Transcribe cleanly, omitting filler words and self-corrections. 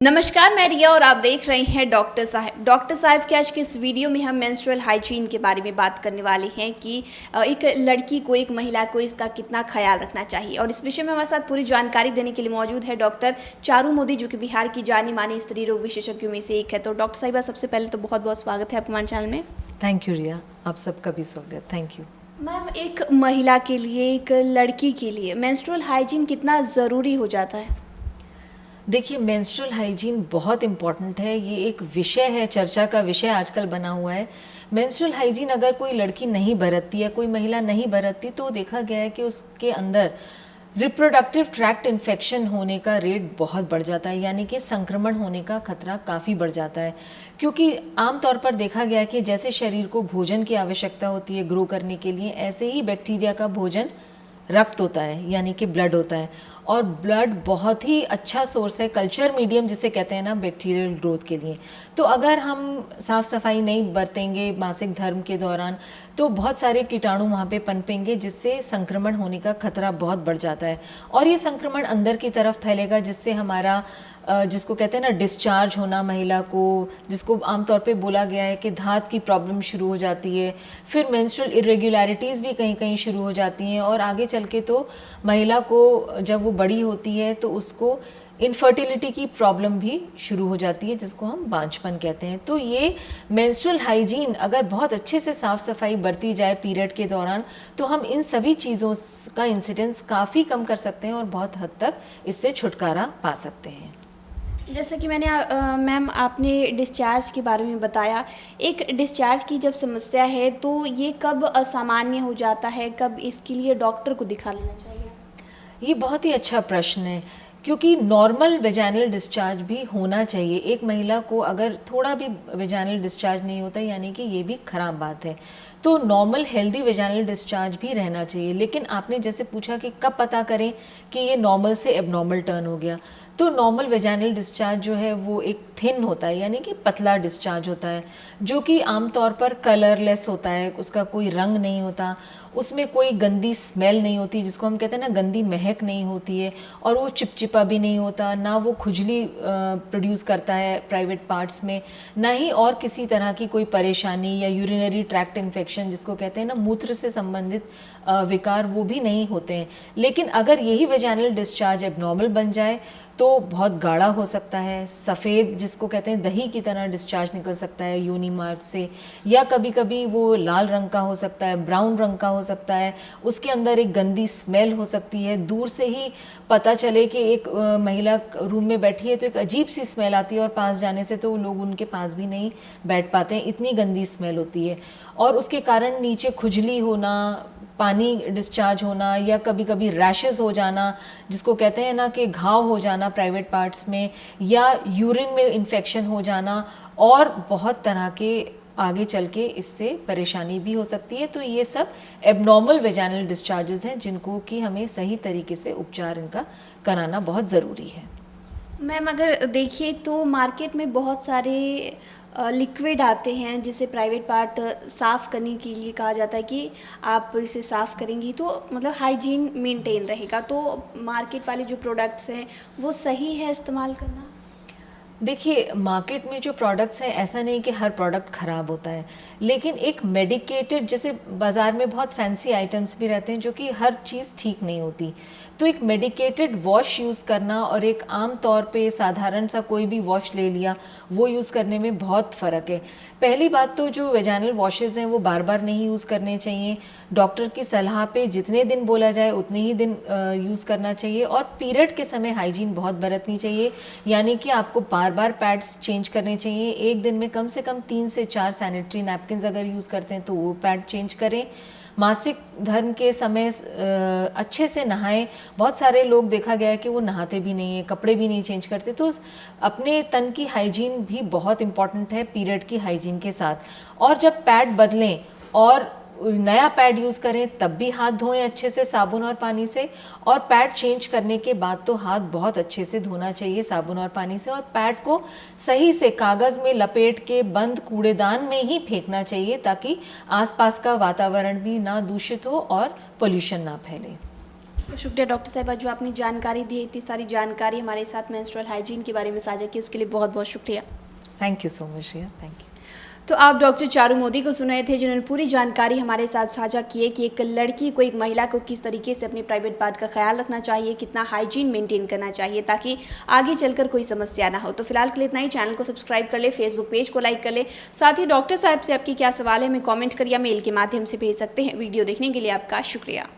नमस्कार, मैं रिया और आप देख रहे हैं डॉक्टर साहब। डॉक्टर साहब के आज के इस वीडियो में हम मेंस्ट्रुअल हाइजीन के बारे में बात करने वाले हैं कि एक लड़की को, एक महिला को इसका कितना ख्याल रखना चाहिए। और इस विषय में हमारे साथ पूरी जानकारी देने के लिए मौजूद है डॉक्टर चारू मोदी, जो कि बिहार की जानी मानी स्त्री रोग विशेषज्ञों में से एक है। तो डॉक्टर साहिबा, सबसे पहले तो बहुत बहुत स्वागत है आपको हमारे चैनल में। थैंक यू रिया, आप सबका भी स्वागत। थैंक यू मैम, एक महिला के लिए, एक लड़की के लिए मेंस्ट्रुअल हाइजीन कितना ज़रूरी हो जाता है? देखिए, मेंस्ट्रुअल हाइजीन बहुत इम्पॉर्टेंट है। ये एक विषय है, चर्चा का विषय आजकल बना हुआ है। मेंस्ट्रुअल हाइजीन अगर कोई लड़की नहीं बरतती है, कोई महिला नहीं बरतती, तो देखा गया है कि उसके अंदर रिप्रोडक्टिव ट्रैक्ट इन्फेक्शन होने का रेट बहुत बढ़ जाता है, यानी कि संक्रमण होने का खतरा काफ़ी बढ़ जाता है। क्योंकि आमतौर पर देखा गया है कि जैसे शरीर को भोजन की आवश्यकता होती है ग्रो करने के लिए, ऐसे ही बैक्टीरिया का भोजन रक्त होता है, यानी कि ब्लड होता है। और ब्लड बहुत ही अच्छा सोर्स है, कल्चर मीडियम जिसे कहते हैं ना, बैक्टीरियल ग्रोथ के लिए। तो अगर हम साफ़ सफाई नहीं बरतेंगे मासिक धर्म के दौरान, तो बहुत सारे कीटाणु वहाँ पे पनपेंगे, जिससे संक्रमण होने का खतरा बहुत बढ़ जाता है। और ये संक्रमण अंदर की तरफ फैलेगा, जिससे हमारा जिसको कहते हैं ना डिस्चार्ज होना महिला को, जिसको आमतौर पे बोला गया है कि धात की प्रॉब्लम शुरू हो जाती है। फिर मेंस्ट्रुअल इरेगुलरिटीज़ भी कहीं कहीं शुरू हो जाती हैं, और आगे चल के तो महिला को जब वो बड़ी होती है तो उसको इनफर्टिलिटी की प्रॉब्लम भी शुरू हो जाती है, जिसको हम बांझपन कहते हैं। तो ये मेंस्ट्रुअल हाइजीन अगर बहुत अच्छे से साफ़ सफाई बरती जाए पीरियड के दौरान, तो हम इन सभी चीज़ों का इंसिडेंस काफ़ी कम कर सकते हैं और बहुत हद तक इससे छुटकारा पा सकते हैं। जैसा कि मैंने मैम, आपने डिस्चार्ज के बारे में बताया। एक डिस्चार्ज की जब समस्या है तो ये कब असामान्य हो जाता है, कब इसके लिए डॉक्टर को दिखा लेना चाहिए? ये बहुत ही अच्छा प्रश्न है, क्योंकि नॉर्मल वेजाइनल डिस्चार्ज भी होना चाहिए। एक महिला को अगर थोड़ा भी वेजाइनल डिस्चार्ज नहीं होता, यानी कि ये भी ख़राब बात है। तो नॉर्मल हेल्दी वेजाइनल डिस्चार्ज भी रहना चाहिए। लेकिन आपने जैसे पूछा कि कब पता करें कि ये नॉर्मल से एबनॉर्मल टर्न हो गया, तो नॉर्मल वेजाइनल डिस्चार्ज जो है वो एक थिन होता है, यानी कि पतला डिस्चार्ज होता है, जो कि आमतौर पर कलरलेस होता है, उसका कोई रंग नहीं होता, उसमें कोई गंदी स्मेल नहीं होती, जिसको हम कहते हैं ना गंदी महक नहीं होती है, और वो चिपचिपा भी नहीं होता, ना वो खुजली प्रोड्यूस करता है प्राइवेट पार्ट्स में, ना ही और किसी तरह की कोई परेशानी या यूरिनरी ट्रैक्ट इन्फेक्शन जिसको कहते हैं ना मूत्र से संबंधित विकार, वो भी नहीं होते हैं। लेकिन अगर यही वेजाइनल डिस्चार्ज एबनॉर्मल बन जाए तो बहुत गाढ़ा हो सकता है, सफ़ेद जिसको कहते हैं दही की तरह डिस्चार्ज निकल सकता है योनि मार्ग से, या कभी कभी वो लाल रंग का हो सकता है, ब्राउन रंग का हो सकता है, उसके अंदर एक गंदी स्मेल हो सकती है। दूर से ही पता चले कि एक महिला रूम में बैठी है तो एक अजीब सी स्मेल आती है, और पास जाने से तो लोग उनके पास भी नहीं बैठ पाते हैं, इतनी गंदी स्मेल होती है। और उसके कारण नीचे खुजली होना, पानी डिस्चार्ज होना, या कभी कभी रैशेस हो जाना, जिसको कहते हैं ना कि घाव हो जाना प्राइवेट पार्ट्स में, या यूरिन में इन्फेक्शन हो जाना, और बहुत तरह के आगे चल के इससे परेशानी भी हो सकती है। तो ये सब एबनॉर्मल वेजाइनल डिस्चार्जेस हैं, जिनको कि हमें सही तरीके से उपचार इनका कराना बहुत ज़रूरी है। मैम, अगर देखिए तो मार्केट में बहुत सारे लिक्विड आते हैं जिसे प्राइवेट पार्ट साफ़ करने के लिए कहा जाता है कि आप इसे साफ़ करेंगी तो मतलब हाइजीन मेंटेन रहेगा। तो मार्केट वाले जो प्रोडक्ट्स हैं वो सही है इस्तेमाल करना? देखिए, मार्केट में जो प्रोडक्ट्स हैं, ऐसा नहीं कि हर प्रोडक्ट ख़राब होता है, लेकिन एक मेडिकेटेड, जैसे बाज़ार में बहुत फैंसी आइटम्स भी रहते हैं जो कि हर चीज़ ठीक नहीं होती, तो एक मेडिकेटेड वॉश यूज़ करना और एक आम तौर पे साधारण सा कोई भी वॉश ले लिया, वो यूज़ करने में बहुत फ़र्क है। पहली बात तो जो वेजाइनल वॉशेज़ हैं वो बार बार नहीं यूज़ करने चाहिए। डॉक्टर की सलाह पे जितने दिन बोला जाए उतने ही दिन यूज़ करना चाहिए। और पीरियड के समय हाइजीन बहुत बरतनी चाहिए, यानी कि आपको बार बार पैड्स चेंज करने चाहिए। एक दिन में कम से कम 3 से 4 सैनिटरी नैपकिन्स अगर यूज़ करते हैं तो वो पैड चेंज करें। मासिक धर्म के समय अच्छे से नहाएं। बहुत सारे लोग देखा गया है कि वो नहाते भी नहीं है, कपड़े भी नहीं चेंज करते। तो अपने तन की हाइजीन भी बहुत इम्पॉर्टेंट है पीरियड की हाइजीन के साथ। और जब पैड बदलें और नया पैड यूज़ करें तब भी हाथ धोएं अच्छे से साबुन और पानी से, और पैड चेंज करने के बाद तो हाथ बहुत अच्छे से धोना चाहिए साबुन और पानी से, और पैड को सही से कागज़ में लपेट के बंद कूड़ेदान में ही फेंकना चाहिए, ताकि आसपास का वातावरण भी ना दूषित हो और पोल्यूशन ना फैले। तो शुक्रिया डॉक्टर साहिबा, जो आपने जानकारी दी है, इतनी सारी जानकारी हमारे साथ मेंस्ट्रुअल हाइजीन के बारे में साझा की, उसके लिए बहुत बहुत शुक्रिया। Thank you so much Riya, thank you. तो आप डॉक्टर चारू मोदी को सुन रहे थे, जिन्होंने पूरी जानकारी हमारे साथ साझा की है कि एक लड़की को, एक महिला को किस तरीके से अपने प्राइवेट पार्ट का ख्याल रखना चाहिए, कितना हाइजीन मेंटेन करना चाहिए ताकि आगे चलकर कोई समस्या ना हो। तो फिलहाल के लिए इतना ही। चैनल को सब्सक्राइब कर ले, फेसबुक पेज को लाइक कर ले। साथ ही डॉक्टर साहब से आपकी क्या सवाल है, हमें कॉमेंट कर या मेल के माध्यम से भेज सकते हैं। वीडियो देखने के लिए आपका शुक्रिया।